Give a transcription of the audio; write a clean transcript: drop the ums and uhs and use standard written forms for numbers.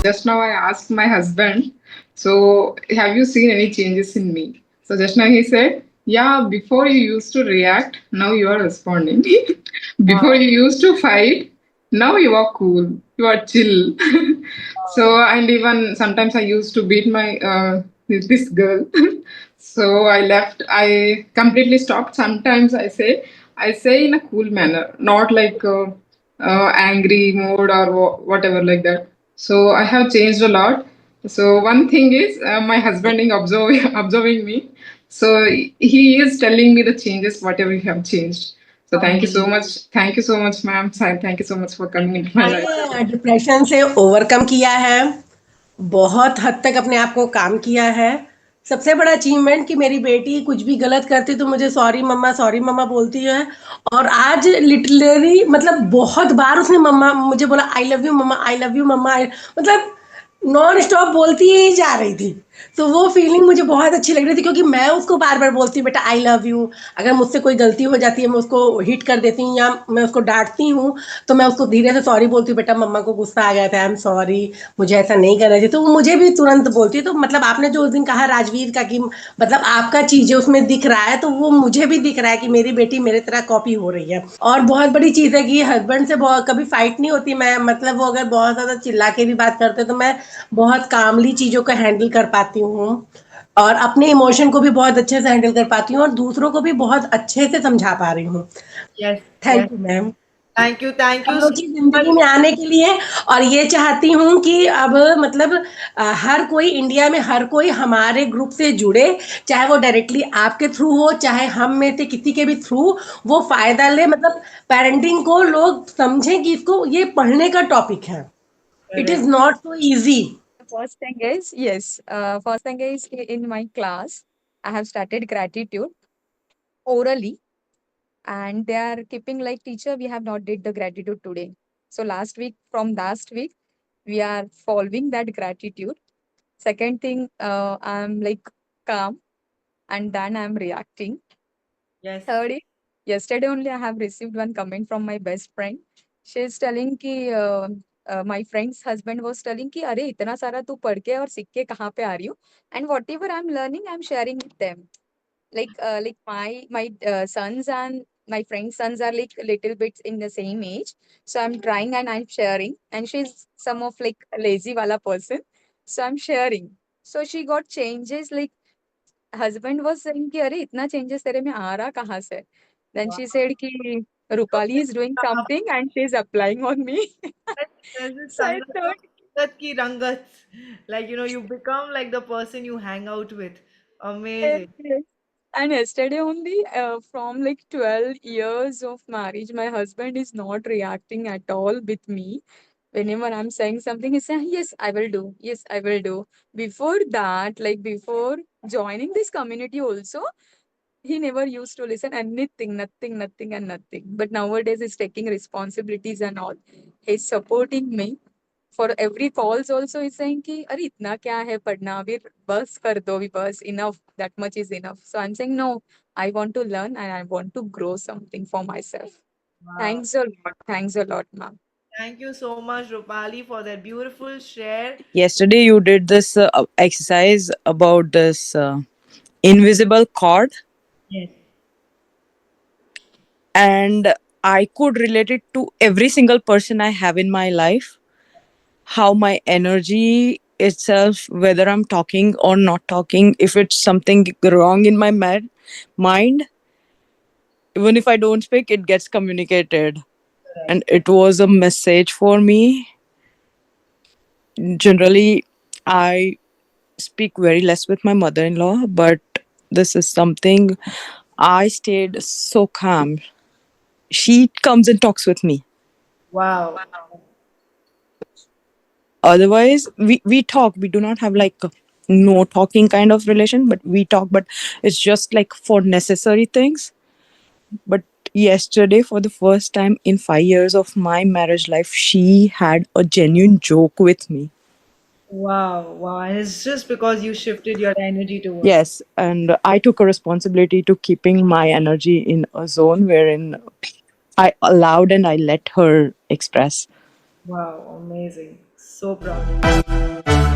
just now I asked my husband, so have you seen any changes in me? So just now he said, yeah, before you used to react, now you are responding. Before Wow. you used to fight, now you are cool, you are chill. So, and even sometimes I used to beat my this girl. So I left. I completely stopped. Sometimes I say in a cool manner, not like angry mode or whatever like that. So I have changed a lot. So one thing is my husband is observing observing me. So he is telling me the changes whatever you have changed. So thank you so Amazing. much. Thank you so much, ma'am. Thank you so much for coming into my life. आपने depression से overcome किया है, बहुत हद तक अपने आप को काम किया है। सबसे बड़ा अचीवमेंट कि मेरी बेटी कुछ भी गलत करती तो मुझे सॉरी मम्मा बोलती है। और आज लिटरली मतलब बहुत बार उसने मम्मा मुझे बोला आई लव यू मम्मा, आई लव यू मम्मा, मतलब नॉन स्टॉप बोलती ही जा रही थी। तो वो फीलिंग मुझे बहुत अच्छी लग रही थी क्योंकि मैं उसको बार बार बोलती हूँ बेटा आई लव यू। अगर मुझसे कोई गलती हो जाती है मैं उसको हिट कर देती हूँ या मैं उसको डांटती हूँ तो मैं उसको धीरे से सॉरी बोलती हूँ, बेटा मम्मा को गुस्सा आ गया था, आई एम सॉरी, मुझे ऐसा नहीं करना चाहिए। तो वो मुझे भी तुरंत बोलती है। तो मतलब आपने जो उस दिन कहा राजवीर का कि मतलब आपका चीज़ें उसमें दिख रहा है, तो वो मुझे भी दिख रहा है कि मेरी बेटी मेरे तरह कॉपी हो रही है। और बहुत बड़ी चीज़ है कि हस्बैंड से बहुत कभी फाइट नहीं होती। मैं मतलब वो अगर बहुत ज़्यादा चिल्ला के भी बात करते हैं तो मैं बहुत कामली चीज़ों को हैंडल कर पाती हूँ और अपने इमोशन को भी बहुत अच्छे से हैंडल कर पाती हूँ और दूसरों को भी बहुत अच्छे से समझा पा रही हूँ। Yes, yes. Thank you ma'am. Thank हम you so लोग की much. ज़िंदगी में आने के लिए। और ये चाहती हूँ कि अब मतलब हर कोई इंडिया में हर कोई हमारे ग्रुप से जुड़े, चाहे वो डायरेक्टली आपके थ्रू हो, चाहे हम में से किसी के भी थ्रू वो फ़ायदा ले। मतलब पेरेंटिंग को लोग समझें कि इसको ये पढ़ने का टॉपिक है। It is Correct. Not so easy. First thing is, yes, first thing is in my class, I have started gratitude orally, and they are keeping like, teacher, we have not did the gratitude today. So from last week, we are following that gratitude. Second thing, I'm like calm, and then I'm reacting. Yes. Third is, yesterday only I have received one comment from my best friend. She is telling कि my friend's husband was telling कि अरे इतना सारा तू पढ़ के और सीख के कहाँ पे आ रही हो, and whatever I'm learning I'm sharing with them. Like my sons and my friend's sons are like little bit in the same age, so I'm trying and I'm sharing, and she's some of like a lazy wala person, so I'm sharing. So she got changes, like husband was saying कि अरे इतना changes तेरे में आ रहा कहाँ से? Then Wow. she said कि Rupali is doing something and she is applying on me. There's this So I Sangat thought, Sangat ki Rangats. Like, you become like the person you hang out with. yes, Amazing. yes. And yesterday only, from like 12 years of marriage, my husband is not reacting at all with me. Whenever I'm saying something, he's saying, yes, I will do. Yes, I will do. Before that, like before joining this community also, he never used to listen anything, nothing, and nothing. But nowadays, he's taking responsibilities and all. He's supporting me. For every calls also, he's saying कि अरे इतना क्या है पढ़ना, अभी बस कर दो, अभी बस enough, that much is enough. So I'm saying no, I want to learn and I want to grow something for myself. Wow. Thanks a lot, ma'am. Thank you so much, Rupali, for that beautiful share. Yesterday, you did this exercise about this invisible cord, Yes. and I could relate it to every single person I have in my life. How my energy itself, whether I'm talking or not talking, if it's something wrong in my mind, even if I don't speak, it gets communicated. And it was a message for me. Generally, I speak very less with my mother in law, but this is something I stayed so calm. She comes and talks with me. Wow. Otherwise, we talk. We do not have like a no talking kind of relation, but we talk, but it's just like for necessary things. But yesterday, for the first time in 5 years of my marriage life, she had a genuine joke with me. Wow. Wow. And it's just because you shifted your energy towards. Yes, and I took a responsibility to keeping my energy in a zone wherein I allowed and I let her express. Wow. Amazing. So proud.